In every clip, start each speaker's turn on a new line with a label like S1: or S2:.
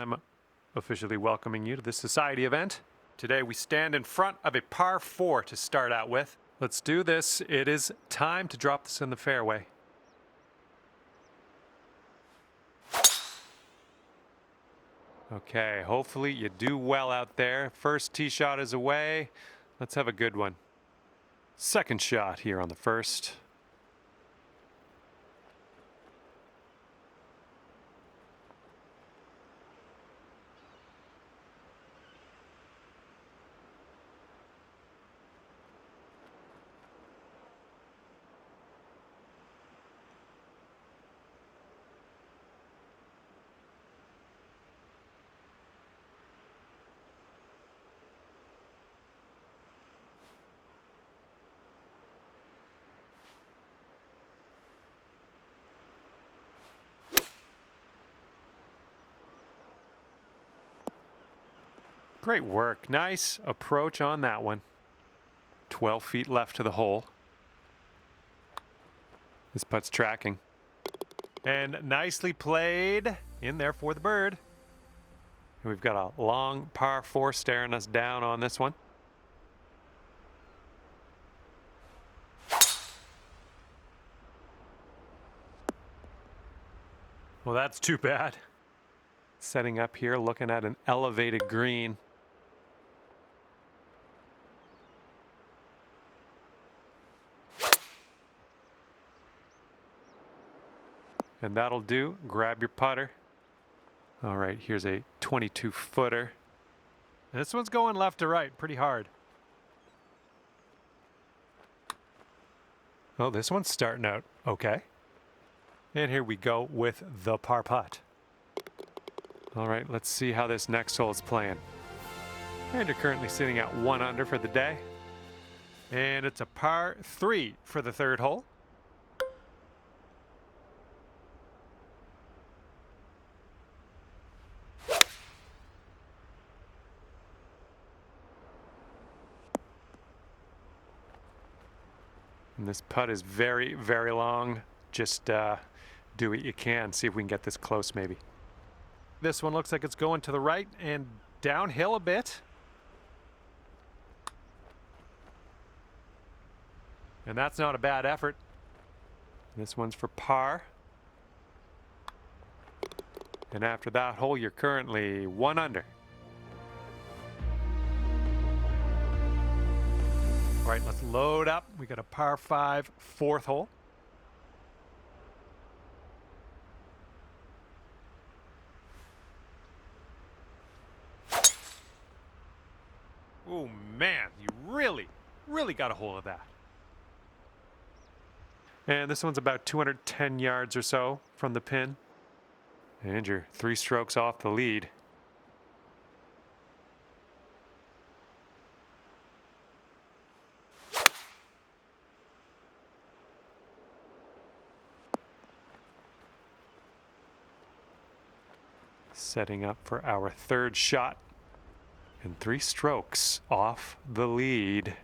S1: I'm officially welcoming you to this society event. Today we stand in front of a par 4 to start out with. Let's do this. It is time to drop this in the fairway. Okay, hopefully you do well out there. First tee shot is away. Let's have a good one. Second shot here on the first. Great work. Nice approach on that one. 12 feet left to the hole. This putt's tracking. And nicely played in there for the bird. And we've got a long par 4 staring us down on this one. Well, that's too bad. Setting up here, looking at an elevated green. And that'll do. Grab your putter. All right, here's a 22-footer. This one's going left to right pretty hard. Oh, this one's starting out okay. And here we go with the par putt. All right, let's see how this next hole is playing. And you're currently sitting at 1 under for the day. And it's a par 3 for the third hole. And this putt is very, very long. Just do what you can. See if we can get this close maybe. This one looks like it's going to the right and downhill a bit. And that's not a bad effort. This one's for par. And after that hole, you're currently 1 under. All right, let's load up. We got a par 5, 4th hole. Oh man, you really got a hold of that. And this one's about 210 yards or so from the pin. And you're 3 strokes off the lead. Setting up for our third shot. And 3 strokes off the lead.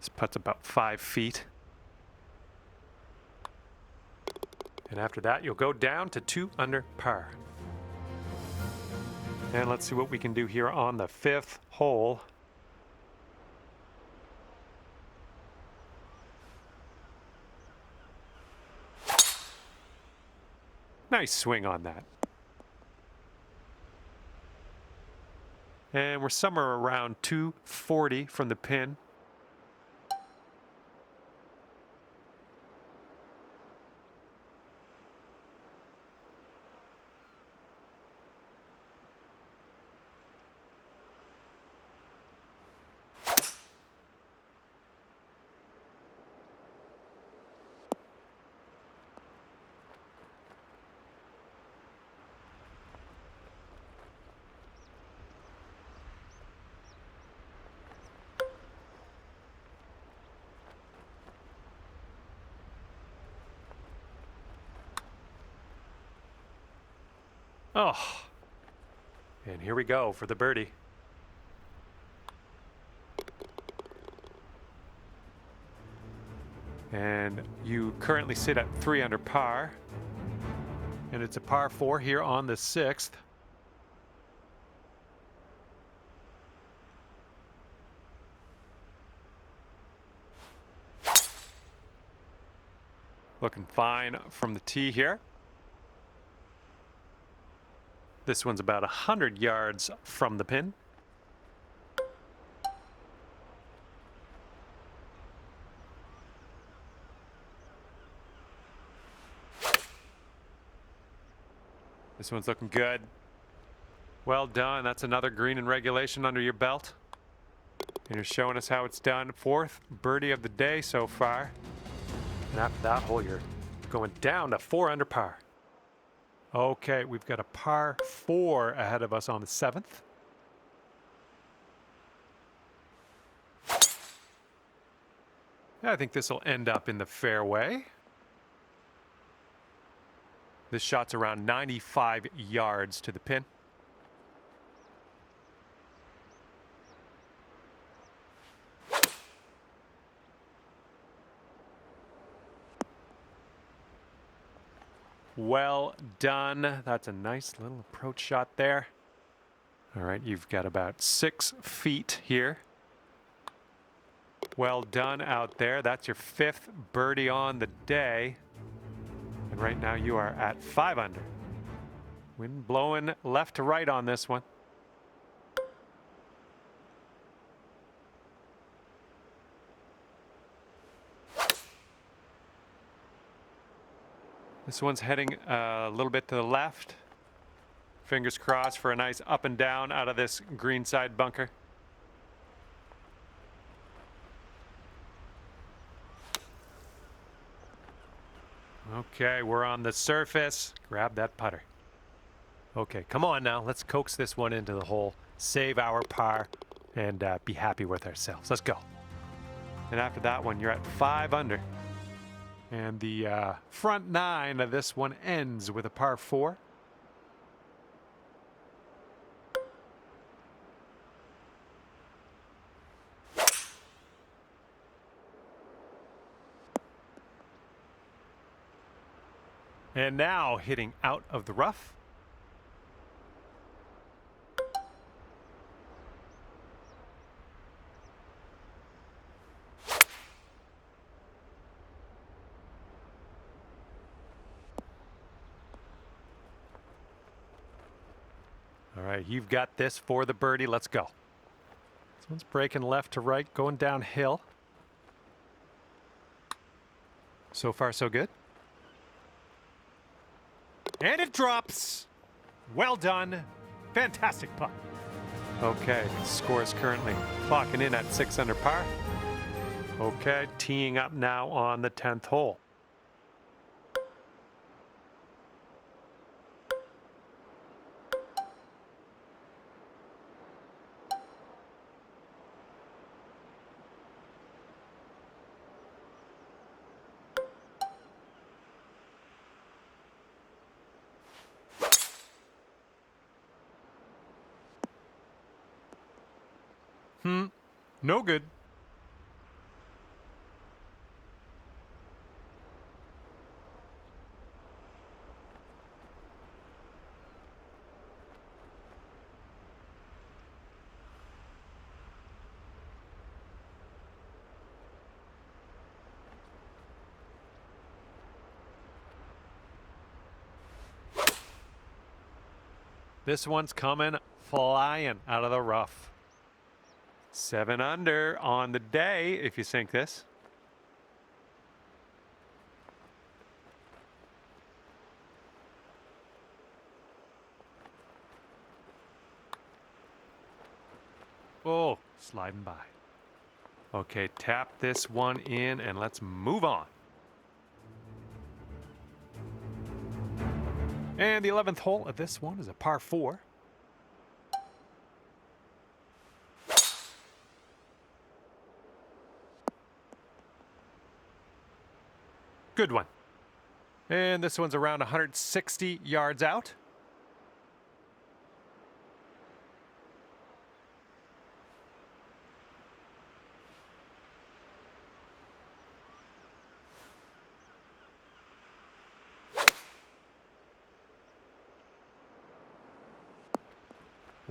S1: This putt's about 5 feet. And after that, you'll go down to 2 under par. And let's see what we can do here on the 5th hole. Nice swing on that. And we're somewhere around 240 from the pin. Oh, and here we go for the birdie. And you currently sit at 3 under par. And it's a par 4 here on the 6th. Looking fine from the tee here. This one's about 100 yards from the pin. This one's looking good. Well done. That's another green in regulation under your belt. And you're showing us how it's done. 4th birdie of the day so far. And after that hole, you're going down to 4 under par. Okay, we've got a par 4 ahead of us on the 7th. I think this will end up in the fairway. This shot's around 95 yards to the pin. Well done. That's a nice little approach shot there. All right, you've got about 6 feet here. Well done out there. That's your 5th birdie on the day. And right now you are at 5 under. Wind blowing left to right on this one. This one's heading a little bit to the left. Fingers crossed for a nice up and down out of this greenside bunker. Okay, we're on the surface. Grab that putter. Okay, come on now. Let's coax this one into the hole, save our par, and be happy with ourselves. Let's go. And after that one, you're at 5 under. And the front 9 of this one ends with a par 4. And now hitting out of the rough. All right, you've got this for the birdie. Let's go. This one's breaking left to right, going downhill. So far, so good. And it drops. Well done. Fantastic putt. Okay, score is currently clocking in at 6 under par. Okay, teeing up now on the 10th hole. No good. This one's coming flying out of the rough. 7 under on the day if you sink this. Oh, sliding by. Okay, tap this one in and let's move on. And the 11th hole of this one is a par 4. Good one. And this one's around 160 yards out.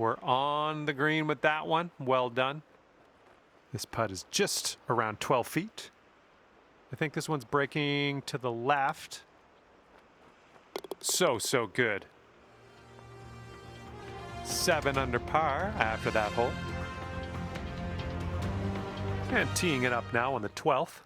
S1: We're on the green with that one. Well done. This putt is just around 12 feet. I think this one's breaking to the left. So good. 7 under par after that hole. And teeing it up now on the 12th.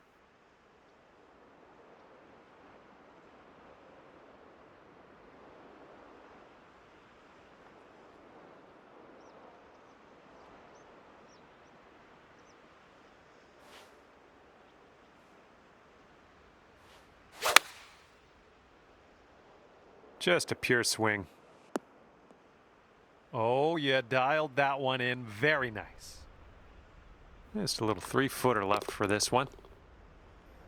S1: Just a pure swing. Oh, you dialed that one in. Very nice. Just a little 3-footer left for this one.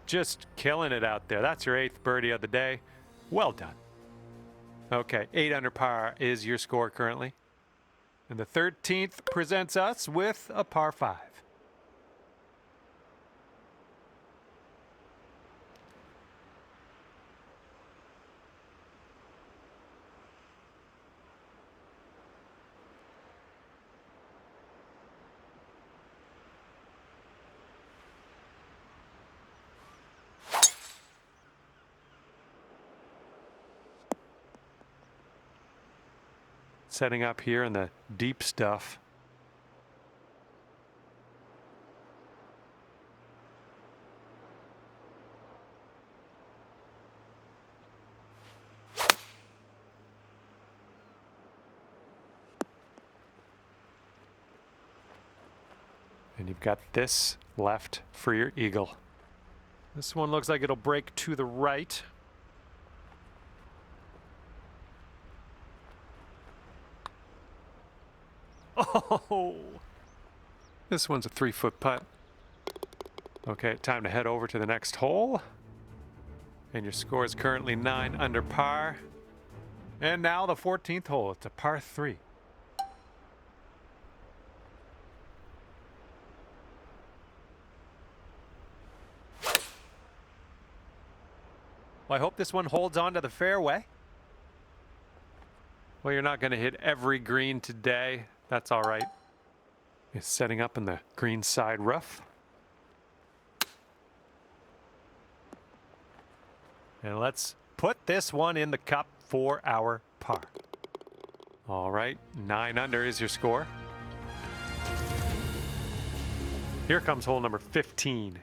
S1: Just killing it out there. That's your 8th birdie of the day. Well done. Okay, 8 under par is your score currently. And the 13th presents us with a par 5. Setting up here in the deep stuff. And you've got this left for your eagle. This one looks like it'll break to the right. Oh, this one's a 3-foot putt. Okay, time to head over to the next hole. And your score is currently 9 under par. And now the 14th hole. It's a par 3. Well, I hope this one holds on to the fairway. Well, you're not going to hit every green today. That's all right. It's setting up in the green side rough. And let's put this one in the cup for our par. All right, 9 under is your score. Here comes hole number 15.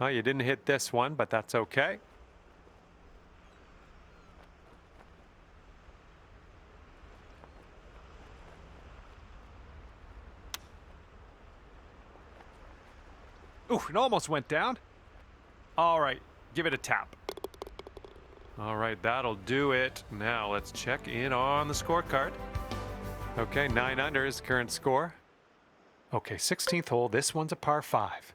S1: Oh, you didn't hit this one, but that's okay. Ooh, it almost went down. All right, give it a tap. All right, that'll do it. Now let's check in on the scorecard. Okay, 9 under is the current score. Okay, 16th hole. This one's a par 5.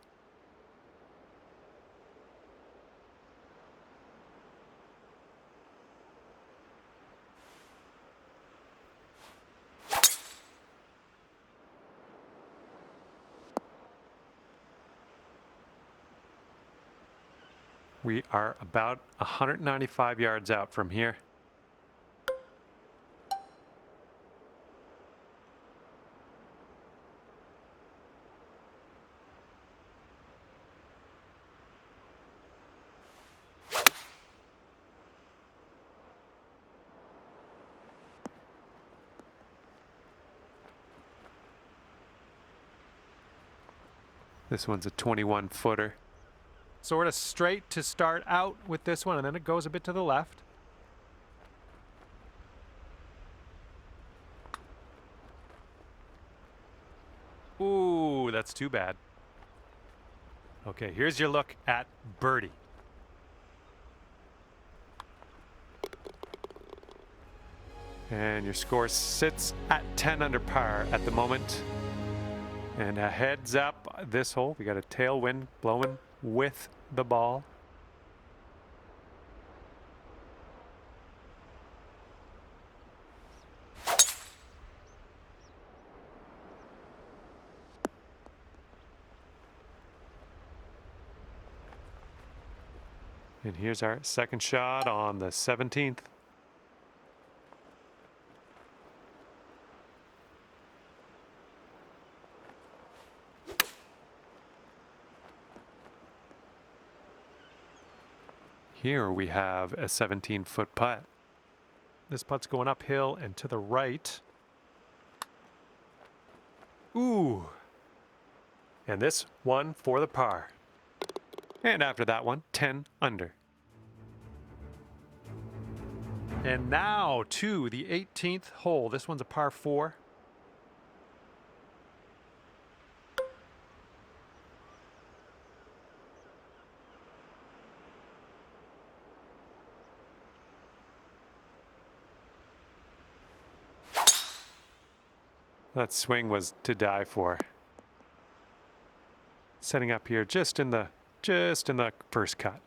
S1: We are about 195 yards out from here. This one's a 21-footer. Sort of straight to start out with this one, and then it goes a bit to the left. Ooh, that's too bad. Okay, here's your look at birdie. And your score sits at 10 under par at the moment. And a heads up this hole. We got a tailwind blowing with the ball. And here's our second shot on the 17th. Here we have a 17-foot putt. This putt's going uphill and to the right. Ooh. And this one for the par. And after that one, 10 under. And now to the 18th hole. This one's a par 4. That swing was to die for. Setting up here just in the first cut.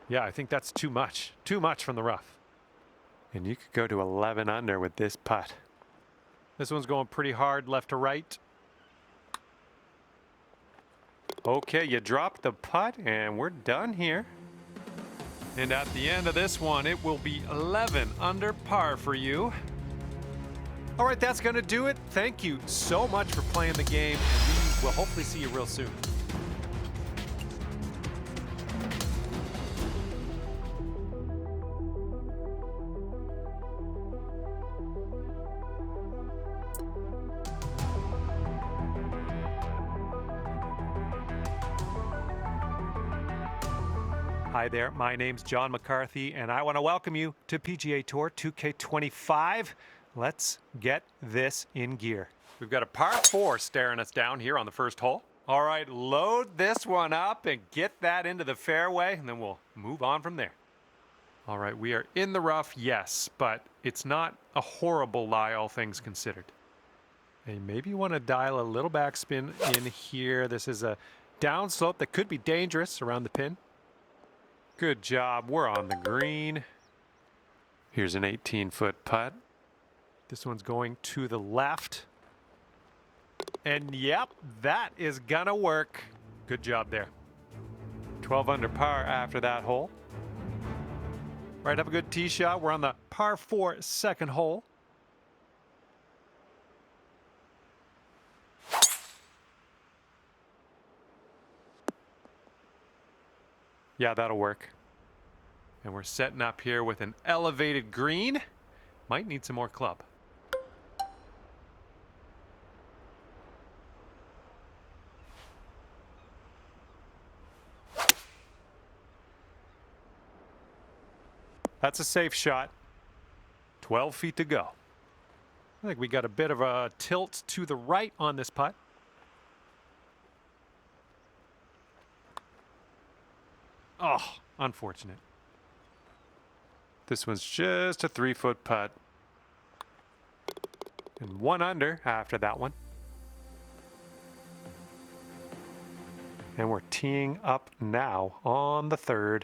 S1: Yeah, I think that's too much. Too much from the rough. And you could go to 11 under with this putt. This one's going pretty hard left to right. Okay, you dropped the putt and we're done here. And at the end of this one, it will be 11 under par for you. All right, that's going to do it. Thank you so much for playing the game, and we will hopefully see you real soon. Hi there, my name's John McCarthy, and I want to welcome you to PGA Tour 2K25. Let's get this in gear. We've got a par 4 staring us down here on the first hole. All right, load this one up and get that into the fairway, and then we'll move on from there. All right, we are in the rough, yes, but it's not a horrible lie, all things considered. Hey, maybe you want to dial a little backspin in here. This is a downslope that could be dangerous around the pin. Good job. We're on the green. Here's an 18-foot putt. This one's going to the left. And yep, that is gonna work. Good job there. 12 under par after that hole. Right, have a good tee shot. We're on the par 4 second hole. Yeah, that'll work. And we're setting up here with an elevated green. Might need some more club. That's a safe shot. 12 feet to go. I think we got a bit of a tilt to the right on this putt. Oh, unfortunate. This one's just a 3-foot putt. And 1 under after that one. And we're teeing up now on the 3rd.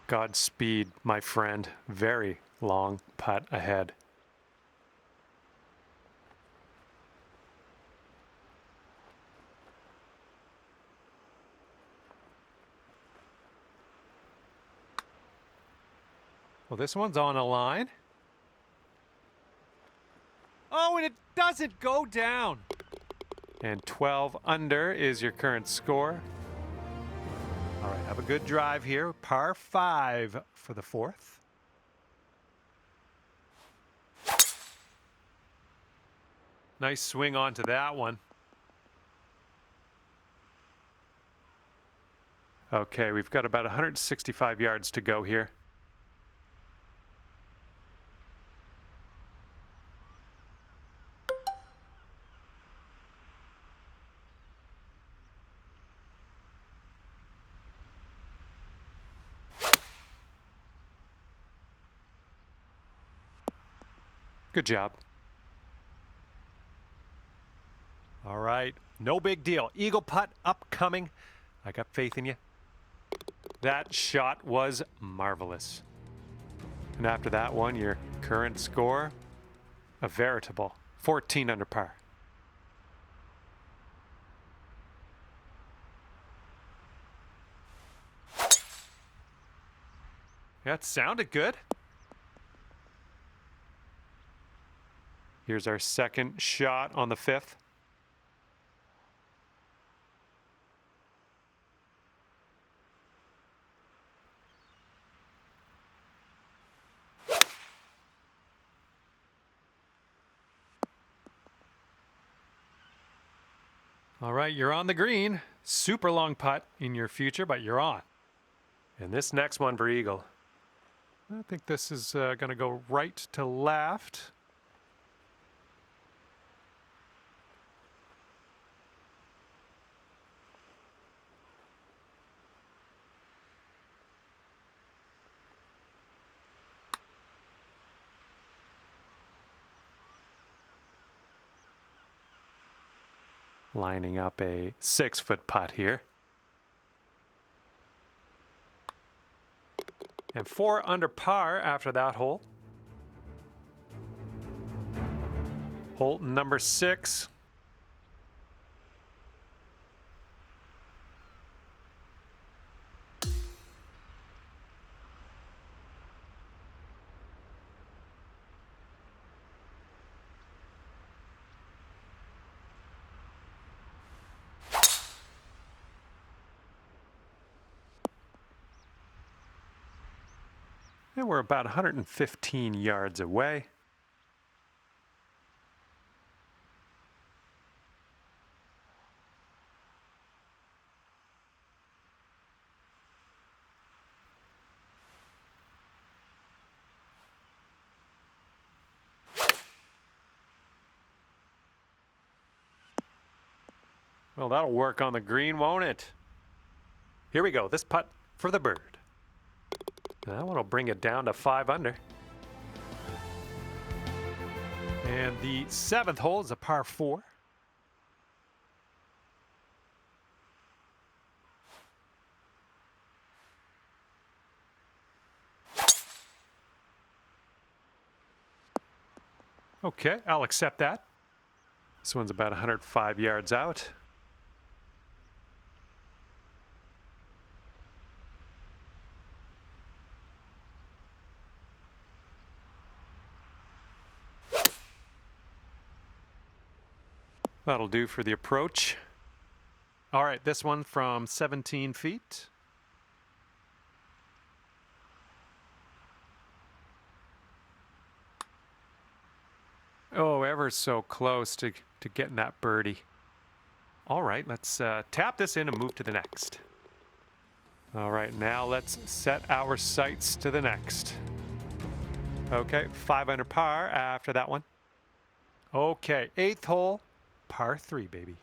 S1: Godspeed, my friend. Very long putt ahead. Well, this one's on a line. Oh, and it doesn't go down. And 12 under is your current score. All right, have a good drive here. Par 5 for the 4th. Nice swing onto that one. Okay, we've got about 165 yards to go here. Good job. All right, no big deal. Eagle putt upcoming. I got faith in you. That shot was marvelous. And after that one, your current score, a veritable 14 under par. That sounded good. Here's our second shot on the 5th. All right, you're on the green. Super long putt in your future, but you're on. And this next one for Eagle. I think this is going to go right to left. Lining up a 6-foot putt here. And 4 under par after that hole. Hole number 6. And we're about 115 yards away. Well, that'll work on the green, won't it? Here we go. This putt for the bird. That one will bring it down to 5 under. And the 7th hole is a par 4. Okay, I'll accept that. This one's about 105 yards out. That'll do for the approach. All right, this one from 17 feet. Oh, ever so close to getting that birdie. All right, let's tap this in and move to the next. All right, now let's set our sights to the next. Okay, 5 under par after that one. Okay, 8th hole, par 3, baby.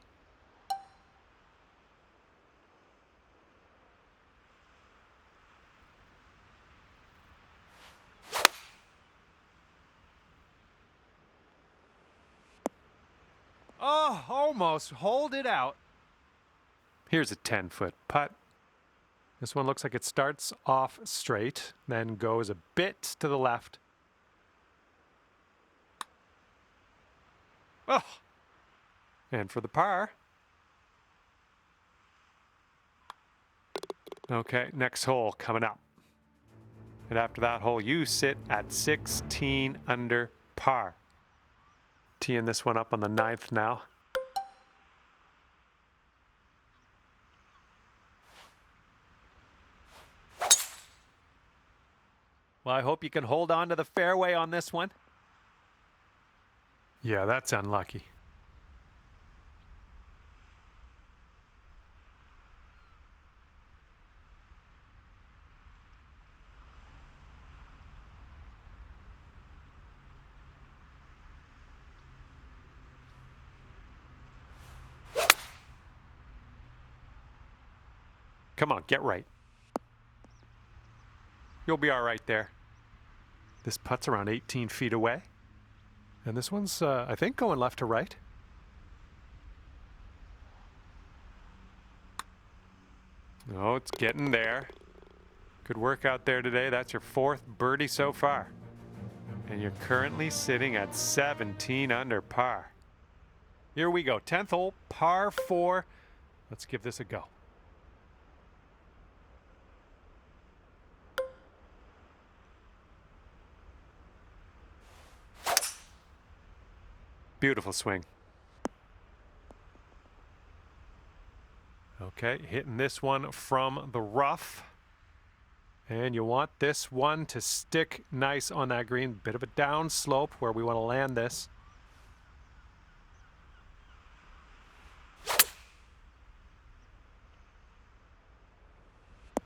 S1: Oh, almost. Hold it out. Here's a 10-foot putt. This one looks like it starts off straight, then goes a bit to the left. Oh! And for the par. Okay, next hole coming up. And after that hole, you sit at 16 under par. Teeing this one up on the 9th now. Well, I hope you can hold on to the fairway on this one. Yeah, that's unlucky. Come on, get right. You'll be all right there. This putt's around 18 feet away. And this one's, I think, going left to right. Oh, it's getting there. Good work out there today. That's your 4th birdie so far. And you're currently sitting at 17 under par. Here we go. 10th hole, par 4. Let's give this a go. Beautiful swing. Okay, hitting this one from the rough. And you want this one to stick nice on that green. Bit of a down slope where we want to land this.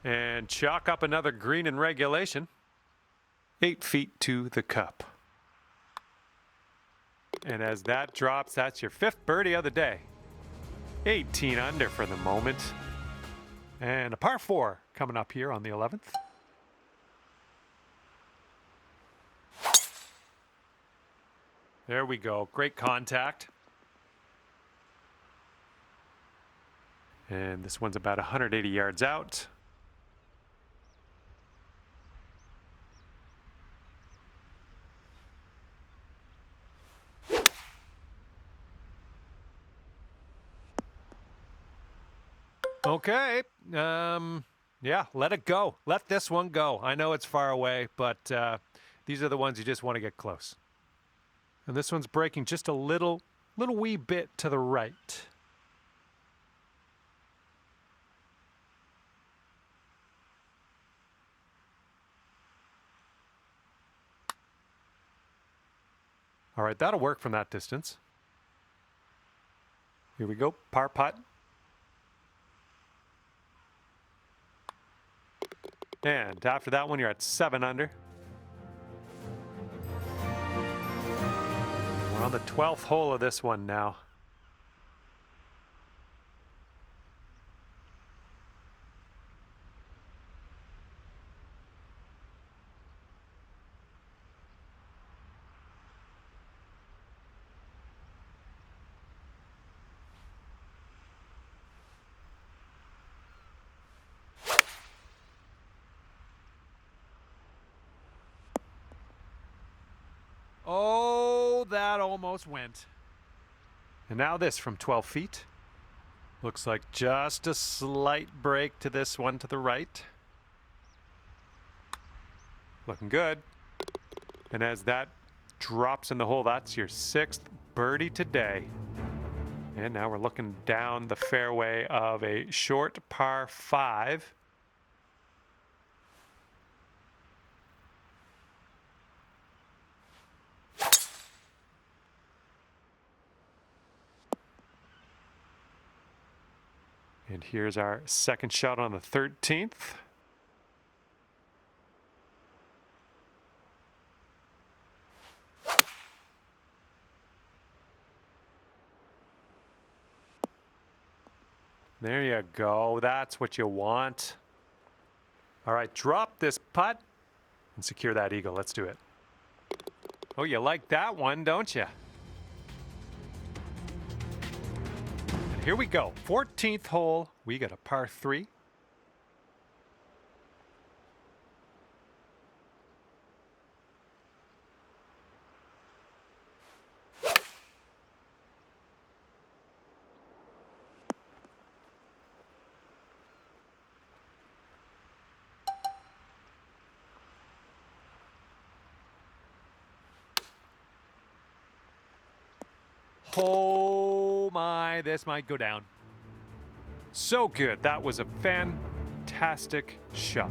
S1: And chalk up another green in regulation. 8 feet to the cup. And as that drops, that's your 5th birdie of the day. 18 under for the moment. And a par 4 coming up here on the 11th. There we go. Great contact. And this one's about 180 yards out. Okay. Yeah, let it go. Let this one go. I know it's far away, but these are the ones you just want to get close. And this one's breaking just a little wee bit to the right. All right, that'll work from that distance. Here we go, par putt. And after that one, you're at 7 under. We're on the 12th hole of this one now. Oh, that almost went. And now this from 12 feet. Looks like just a slight break to this one to the right. Looking good. And as that drops in the hole, that's your 6th birdie today. And now we're looking down the fairway of a short par 5. And here's our second shot on the 13th. There you go. That's what you want. All right, drop this putt and secure that eagle. Let's do it. Oh, you like that one, don't you? And here we go. 14th hole. We got a par 3. Oh my, this might go down. So good. That was a fantastic shot.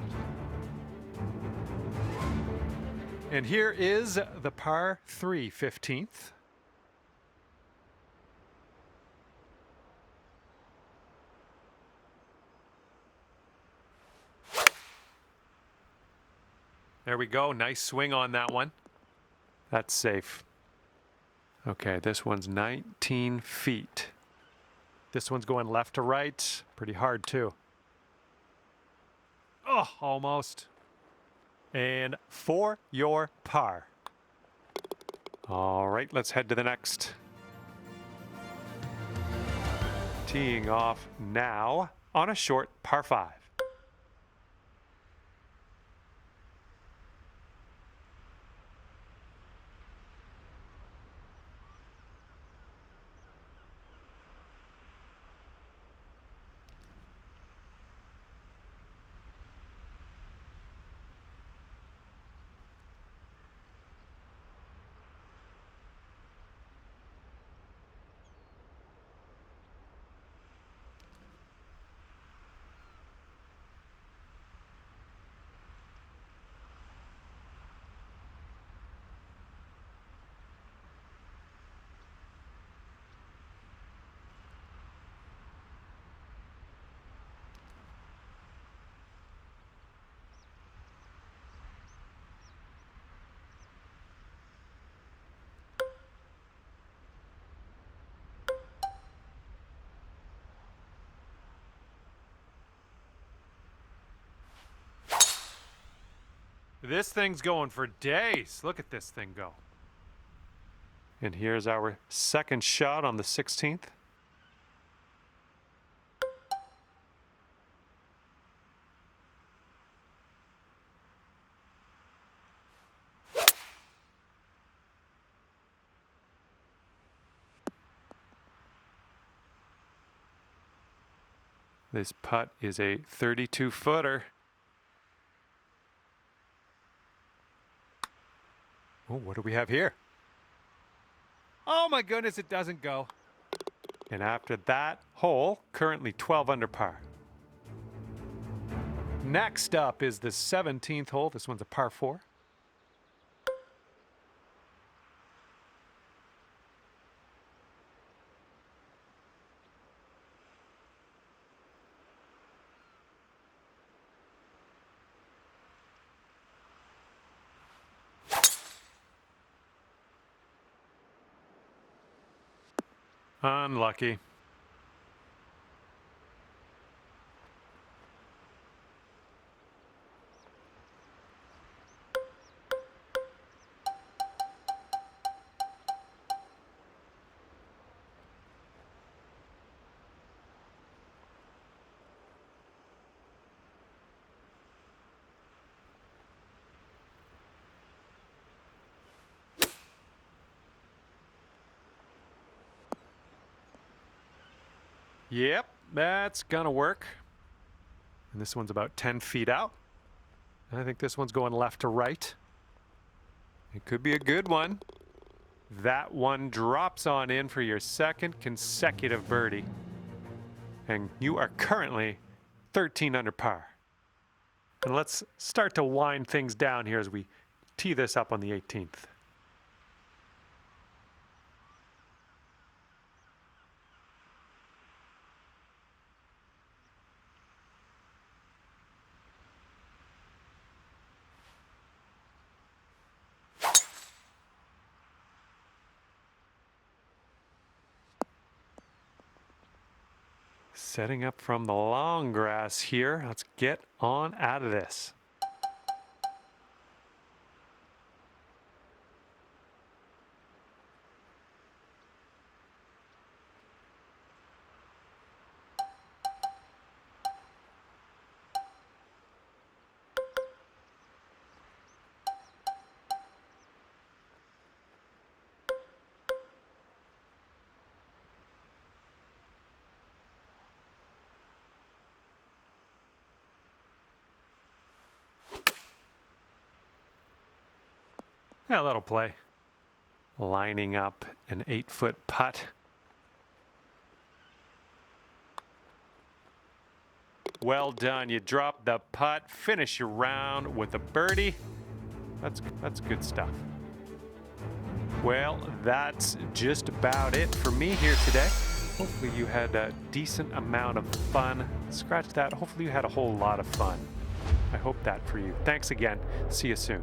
S1: And here is the par 3 15th. There we go. Nice swing on that one. That's safe. Okay, this one's 19 feet. This one's going left to right. Pretty hard, too. Oh, almost. And for your par. All right, let's head to the next. Teeing off now on a short par 5. This thing's going for days. Look at this thing go. And here's our second shot on the 16th. This putt is a 32-footer. Oh, what do we have here? Oh my goodness, it doesn't go. And after that hole, currently 12 under par. Next up is the 17th hole. This one's a par 4. Unlucky. Yep, that's gonna work. And this one's about 10 feet out. I think this one's going left to right. It could be a good one. That one drops on in for your second consecutive birdie. And you are currently 13 under par. And let's start to wind things down here as we tee this up on the 18th. Setting up from the long grass here. Let's get on out of this. Yeah, that'll play. Lining up an 8-foot putt. Well done. You dropped the putt. Finish your round with a birdie. That's good stuff. Well, that's just about it for me here today. Hopefully you had a decent amount of fun. Scratch that. Hopefully you had a whole lot of fun. I hope that for you. Thanks again. See you soon.